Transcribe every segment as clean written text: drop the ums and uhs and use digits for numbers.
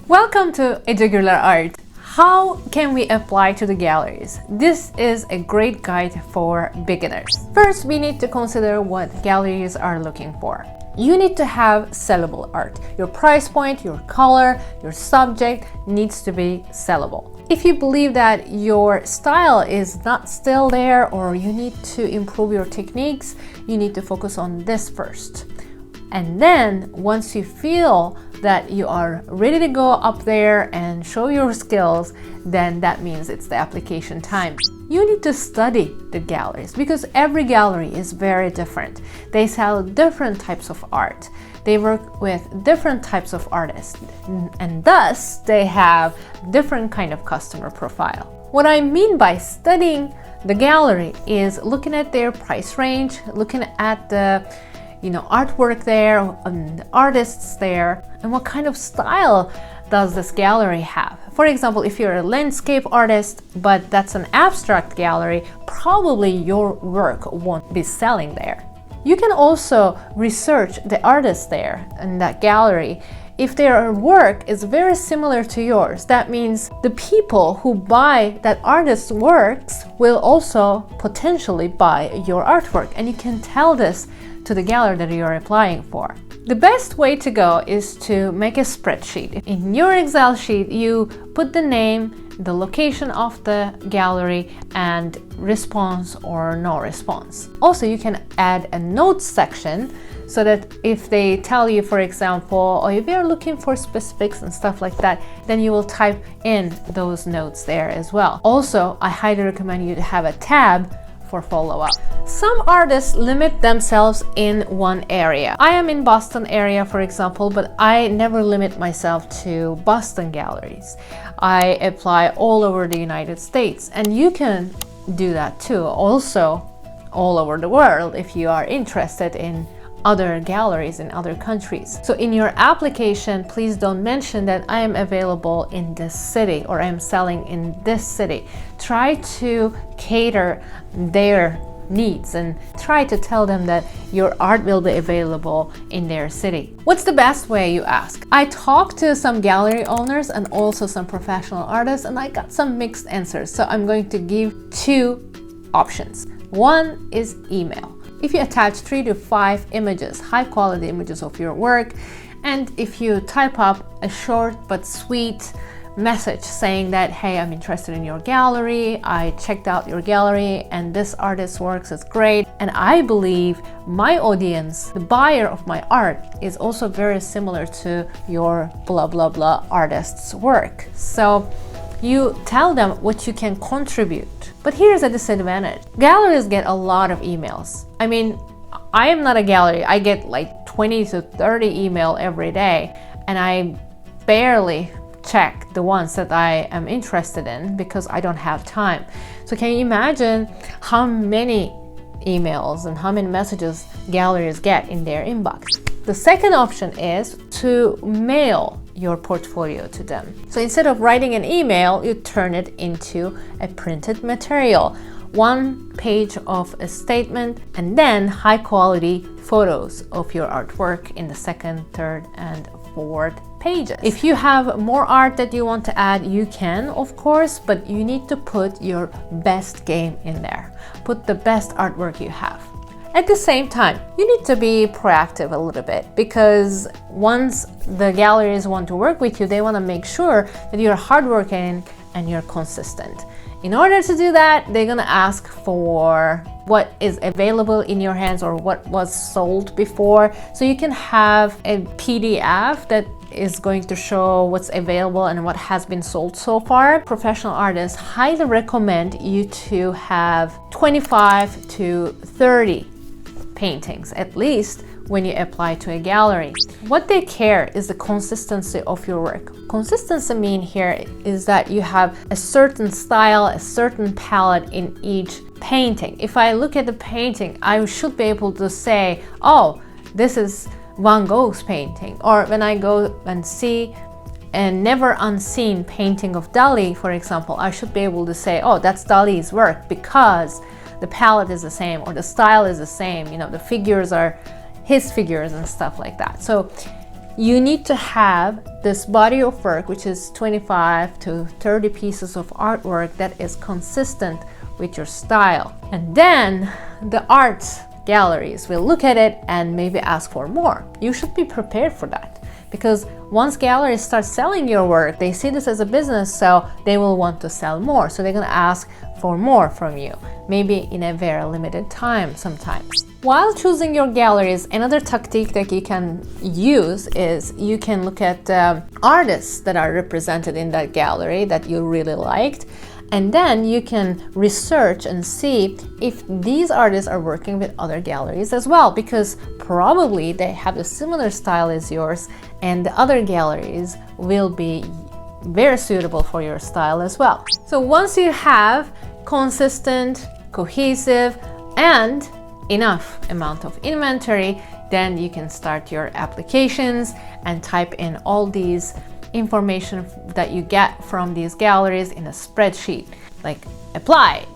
Welcome to Ece Gurler Art. How can we apply to the galleries? This is a great guide for beginners. First, we need to consider what galleries are looking for. You need to have sellable art. Your price point, your color, your subject needs to be sellable. If you believe that your style is not still there or you need to improve your techniques, you need to focus on this first. And then once you feel that you are ready to go up there and show your skills, then that means it's the application time. You need to study the galleries because every gallery is very different. They sell different types of art. They work with different types of artists, and thus they have different kind of customer profile. What I mean by studying the gallery is looking at their price range, looking at the artwork there, and the artists there, and what kind of style does this gallery have. For example, if you're a landscape artist, but that's an abstract gallery, probably your work won't be selling there. You can also research the artists there in that gallery. If their work is very similar to yours, that means the people who buy that artist's works will also potentially buy your artwork, and you can tell this to the gallery that you are applying for. The best way to go is to make a spreadsheet. In your Excel sheet, you put the name, the location of the gallery, and response or no response. Also, you can add a notes section so that if they tell you, for example, or if you're looking for specifics and stuff like that, then you will type in those notes there as well. Also, I highly recommend you to have a tab for follow-up. Some artists limit themselves in one area. I am in Boston area, for example, but I never limit myself to Boston galleries. I apply all over the United States, and you can do that too. Also, all over the world if you are interested in other galleries in other countries. So in your application, please don't mention that I am available in this city or I am selling in this city. Try to cater their needs and try to tell them that your art will be available in their city. What's the best way, you ask? I talked to some gallery owners and also some professional artists, and I got some mixed answers. So I'm going to give two options. One is email. If you attach 3 to 5 images, high quality images of your work, and if you type up a short but sweet message saying that, hey, I'm interested in your gallery, I checked out your gallery and this artist's works is great, and I believe my audience, the buyer of my art, is also very similar to your blah blah blah artist's work. So you tell them what you can contribute. But here's a disadvantage. Galleries get a lot of emails. I mean, I am not a gallery. I get like 20 to 30 email every day, and I barely check the ones that I am interested in because I don't have time. So can you imagine how many emails and how many messages galleries get in their inbox? The second option is to mail your portfolio to them. So instead of writing an email, you turn it into a printed material. 1 page of a statement and then high quality photos of your artwork in the second, third, and fourth pages. If you have more art that you want to add, you can, of course, but you need to put your best game in there. Put the best artwork you have. At the same time, you need to be proactive a little bit because once the galleries want to work with you, they want to make sure that you're hardworking and you're consistent. In order to do that, they're going to ask for what is available in your hands or what was sold before. So you can have a PDF that is going to show what's available and what has been sold so far. Professional artists highly recommend you to have 25 to 30 paintings at least when you apply to a gallery. What they care is the consistency of your work. Consistency mean here is that you have a certain style, a certain palette in each painting. If I look at the painting, I should be able to say, oh, this is Van Gogh's painting. Or when I go and see a never unseen painting of Dali, for example, I should be able to say, oh, that's Dali's work because the palette is the same or the style is the same, the figures are his figures and stuff like that. So you need to have this body of work, which is 25 to 30 pieces of artwork that is consistent with your style. And then the art galleries will look at it and maybe ask for more. You should be prepared for that, because once galleries start selling your work, they see this as a business, so they will want to sell more. So they're going to ask for more from you, maybe in a very limited time sometimes. While choosing your galleries, another tactic that you can use is you can look at artists that are represented in that gallery that you really liked, and then you can research and see if these artists are working with other galleries as well, because probably they have a similar style as yours, and the other galleries will be very suitable for your style as well. So once you have consistent, cohesive, and enough amount of inventory, then you can start your applications and type in all these information that you get from these galleries in a spreadsheet, like applied,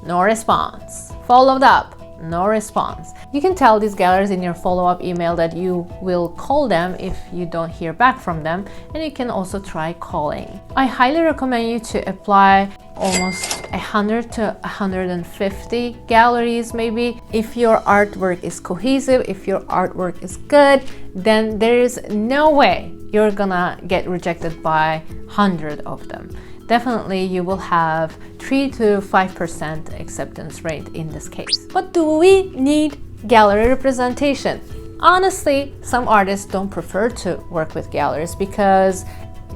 no response, followed up, no response. You can tell these galleries in your follow-up email that you will call them if you don't hear back from them, and you can also try calling. I highly recommend you to apply almost 100 to 150 galleries maybe. If your artwork is cohesive, if your artwork is good, then there is no way you're gonna get rejected by 100 of them. Definitely you will have 3 to 5% acceptance rate in this case. But do we need gallery representation? Honestly, some artists don't prefer to work with galleries because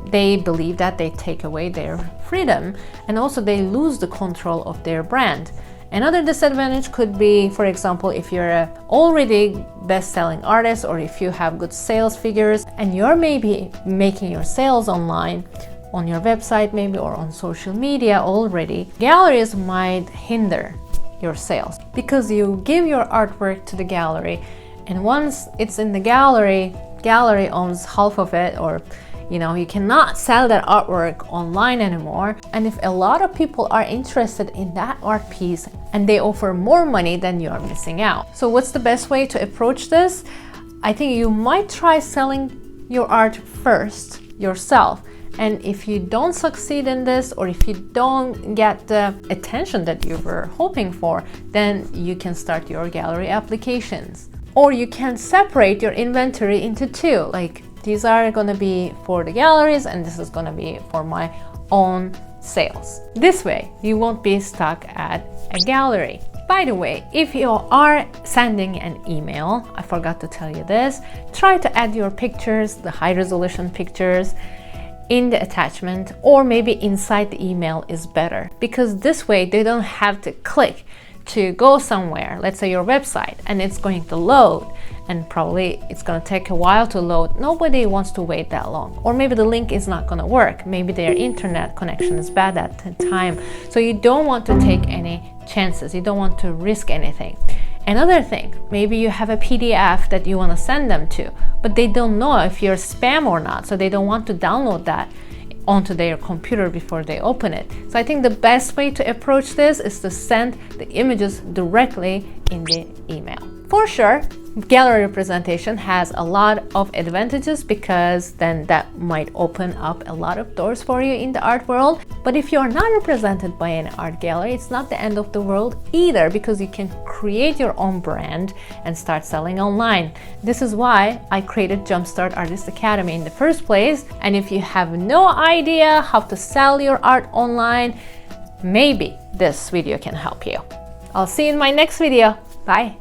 they believe that they take away their freedom, and also they lose the control of their brand. Another disadvantage could be, for example, if you're an already best-selling artist, or if you have good sales figures and you're maybe making your sales online on your website maybe, or on social media already, galleries might hinder your sales because you give your artwork to the gallery, and once it's in the gallery owns half of it, or you cannot sell that artwork online anymore. And if a lot of people are interested in that art piece and they offer more money, then you are missing out. So what's the best way to approach this? I think you might try selling your art first yourself. And if you don't succeed in this, or if you don't get the attention that you were hoping for, then you can start your gallery applications. Or you can separate your inventory into two, like these are going to be for the galleries and this is going to be for my own sales. This way you won't be stuck at a gallery. By the way, if you are sending an email, I forgot to tell you this, try to add your pictures, the high resolution pictures, in the attachment, or maybe inside the email is better, because this way they don't have to click to go somewhere, let's say your website, and it's going to load, and probably it's going to take a while to load. Nobody wants to wait that long. Or maybe the link is not going to work, maybe their internet connection is bad at the time, so you don't want to take any chances, you don't want to risk anything. Another thing, maybe you have a PDF that you want to send them to, but they don't know if you're spam or not, so they don't want to download that onto their computer before they open it. So I think the best way to approach this is to send the images directly in the email. For sure, gallery representation has a lot of advantages, because then that might open up a lot of doors for you in the art world. But if you're not represented by an art gallery, it's not the end of the world either, because you can create your own brand and start selling online. This is why I created Jumpstart Artist Academy in the first place. And if you have no idea how to sell your art online, maybe this video can help you. I'll see you in my next video. Bye.